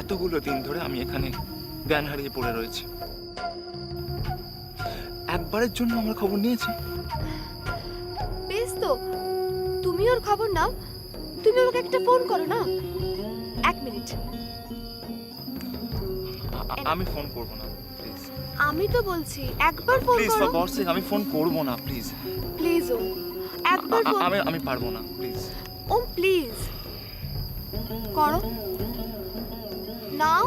এতগুলো দিন ধরে আমি এখানে জ্ঞান হারিয়ে পড়ে রয়েছি। একবারের জন্য আমার খবর নিয়েছে? বেশ তো, তুমি ওর খবর নাও। তুমি আমাকে একটা ফোন করো না। 1 মিনিট। আমি ফোন করব না, প্লিজ। আমি তো বলছি একবার ফোন প্লিজ, করো। ফর গডস সেক আমি ফোন করব না, প্লিজ। প্লিজ ওম, একবার ফোন। আমি পারবো না, প্লিজ। ওম প্লিজ করো নাও।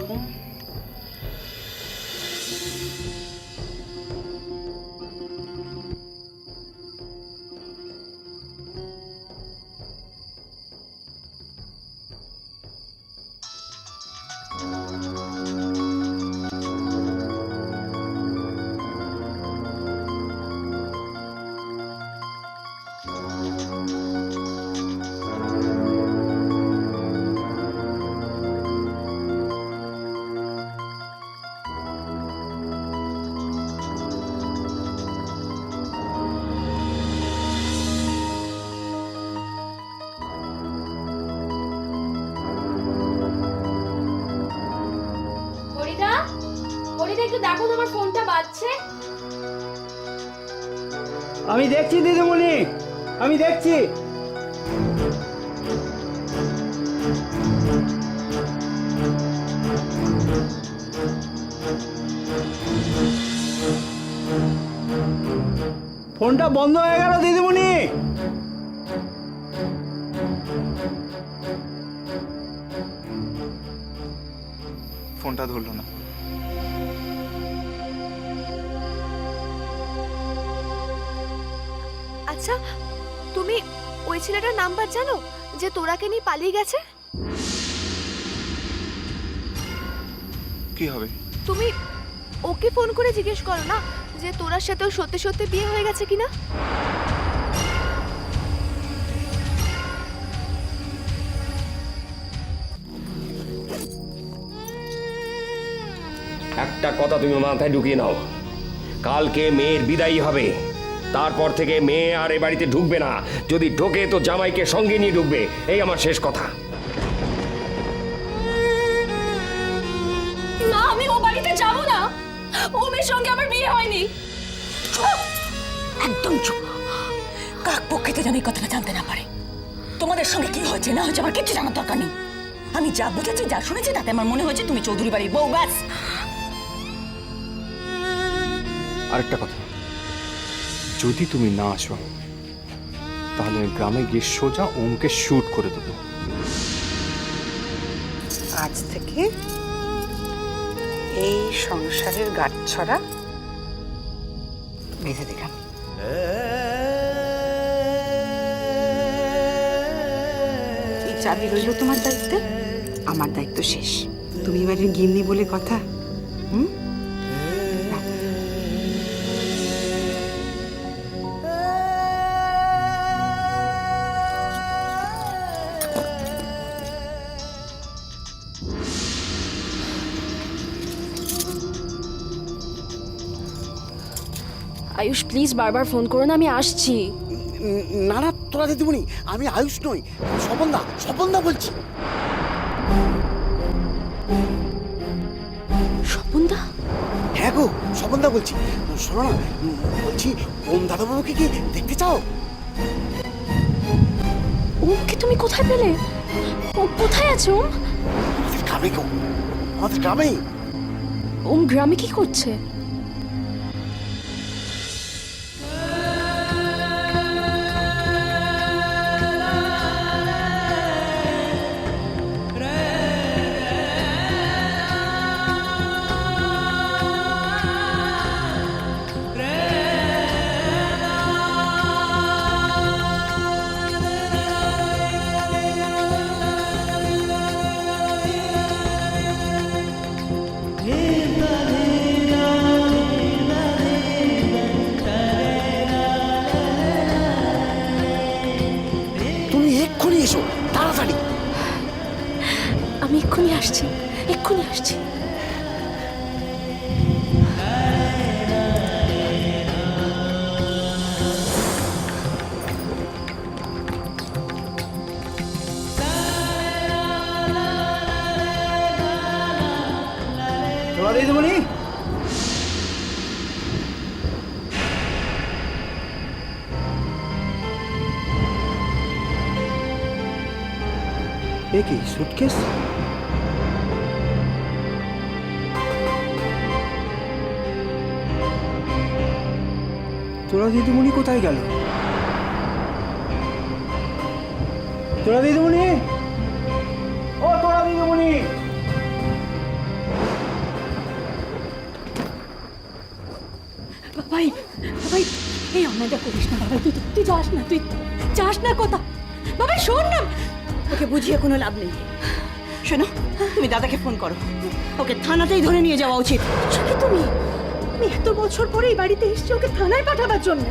হরিদা, হরিদা একটু দেখো তোমার ফোনটা বাজছে। আমি দেখছি দিদিমণি, আমি দেখছি। ফোনটা বন্ধ হয়ে গেল দিদিমণি। ফোনটা ধরলো না। আচ্ছা, তুমি ওই ছেলেটার নাম্বার জানো যে তোরাকে নিয়ে পালিয়ে গেছে? কি হবে? তুমি ওকে ফোন করে জিজ্ঞেস করো না যে তোরার সাথে সত্যি সত্যি বিয়ে হয়ে গেছে কিনা। একটা কথা তুমি মাথায় ঢুকিয়ে নাও, কালকে মেয়ের বিদায়ী হবে। তারপর থেকে মেয়ে আর এ বাড়িতে ঢুকবে না। যদি ঢোকে তো জামাইকে সঙ্গে নিয়ে ঢুকবে, এই আমার শেষ কথা। না, আমি ও বাড়িতে যাব না। ও মেয়ের সঙ্গে আমার বিয়ে হয়নি। একদম চুপ। কাক পক্ষেতে যেন এই কথাটা জানতে না পারে। তোমাদের সঙ্গে কি হয়েছে না হয়েছে আমার কিছু জানার দরকার নেই। আমি যা বুঝেছি যা শুনেছি তাতে আমার মনে হয়েছে তুমি চৌধুরী বাড়ির বউ, ব্যাস। আরেকটা কথা, যদি তুমি না আসো তাহলে আমি গ্রামে গিয়ে সোজা ওমকে শুট করে দেবো। আজ থেকে এই সংসারের গাঁটছড়া বেঁধে দিলাম। এই চাবি রইল তোমার দায়িত্বে, আমার দায়িত্ব শেষ। তুমি এবারে গিন্নি বলে কথা। হুম? আয়ুষ প্লিজ বারবার ফোন করো না, আমি আসছি। না না তোরা দিদিমণি, আমি আয়ুষ নই, স্বপনদা, স্বপনদা বলছি। স্বপনদা? হ্যাঁ গো, স্বপনদা বলছি। শোনো না, বলছি ওম দাদাবাবুকে কি দেখতে চাও? ওমকে তুমি কোথায় পেলে? ও কোথায় আছে ওম? আমাদের গ্রামে গো, আমাদের গ্রামেই। ওম গ্রামে কি করছে? আমি এক্ষুনি আসছি, এক্ষুনি আসছি। তোরা দিদিমণি, এ কি সুটকেস? তোরা দিদিমণি কোথায় গেল? তোরা দিদিমণি, ও তোরা দিদিমণি! বাবাই বাবাই এই অন্যায়টা করিস না বাবাই, তুই যাস না, তুই যাস না কোথা। বাবাই শোন না, ওকে বুঝিয়ে কোনো লাভ নেই। শোনো, তুমি দাদাকে ফোন করো, ওকে থানাতেই ধরে নিয়ে যাওয়া উচিত। কি তুমি, আমি এত বছর পরে এই বাড়িতে এসেছি ওকে থানায় পাঠাবার জন্য।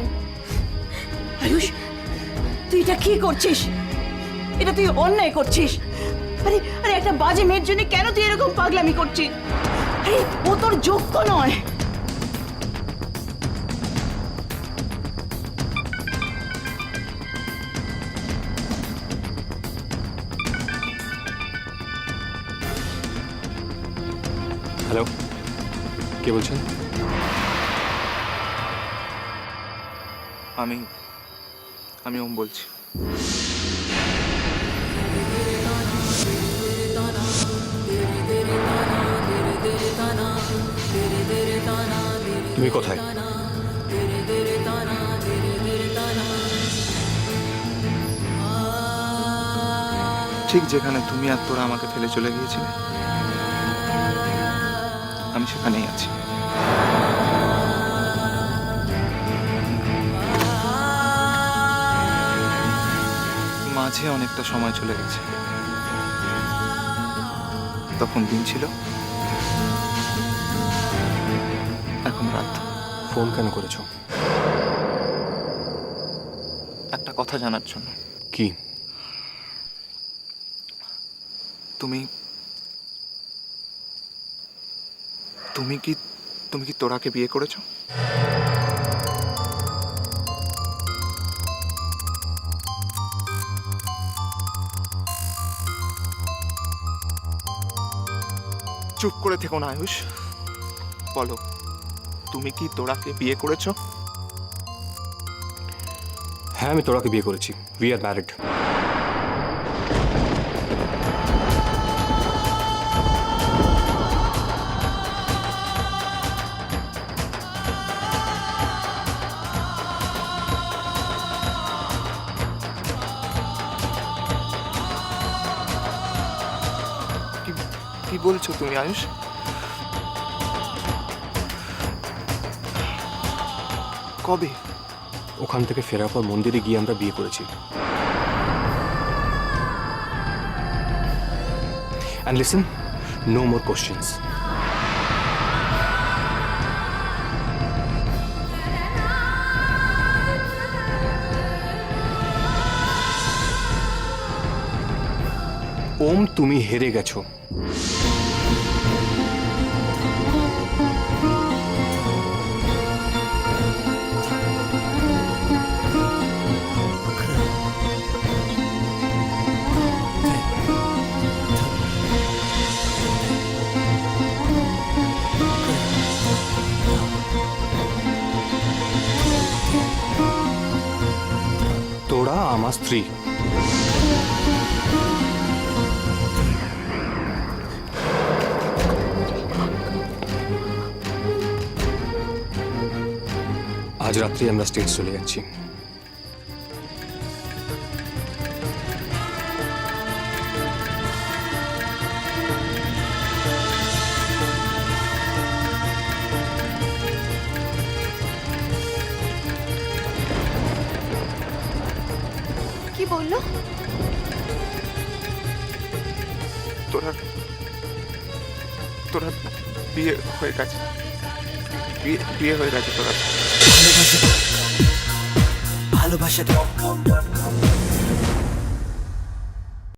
আয়ুষ, তুই এটা কি করছিস? এটা তুই অন্যায় করছিস। আরে আরে একটা বাজে মেয়ের জন্য কেন তুই এরকম পাগলামি করছিস? আরে ও তোর যোগ্য নয়। হ্যালো, কে বলছেন? আমি ওম বলছি। তুমি কোথায়? ঠিক যেখানে তুমি আর তোরা আমাকে ফেলে চলে গিয়েছিলে, আমি সেখানেই আছি। মাঝে অনেকটা সময় চলে গেছে, তখন দিন ছিল, এখন রাত। ফোন কেন করেছো? একটা কথা জানার জন্য। কি? তুমি তুমি কি তুমি কি তোরাকে বিয়ে করেছো? চুপ করে থেকো না আয়ুষ, বলো তুমি কি তোরাকে বিয়ে করেছো? হ্যাঁ, আমি তোরাকে বিয়ে করেছি। We are married. কি বলছো তুমি আয়ুষ? কবে? ওখান থেকে ফেরার পর মন্দিরে গিয়ে আমরা বিয়ে করেছি। And listen, no more questions. ওম, তুমি হেরে গেছো। তোরা আমার স্ত্রী। আজ রাত্রি আমরা স্টেজ চলে যাচ্ছি। কি বললো? তোরা তোরা বিয়ে হয়ে গেছে, বিয়ে হয়ে গেছে তোরা। ভালোবাসা